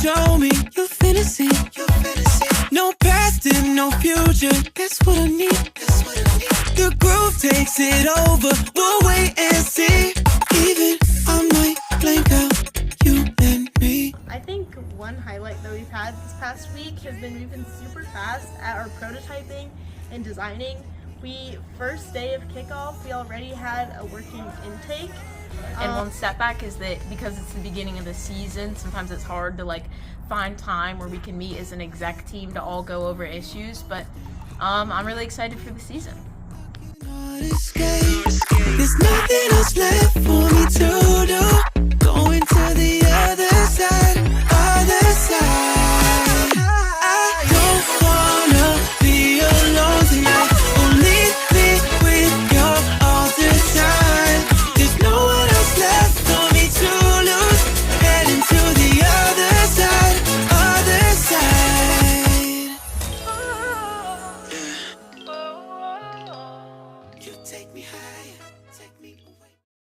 show me your fantasy. No past and no future. That's what I need. The groove takes it over. We'll wait and see. Even I might blank out you and me. I think one highlight that we've had this past week has been we've been super fast at our prototyping and designing. First day of kickoff, we already had a working intake. And one setback is that because it's the beginning of the season, sometimes it's hard to like find time where we can meet as an exec team to all go over issues. But I'm really excited for the season. There's nothing else left for me to do.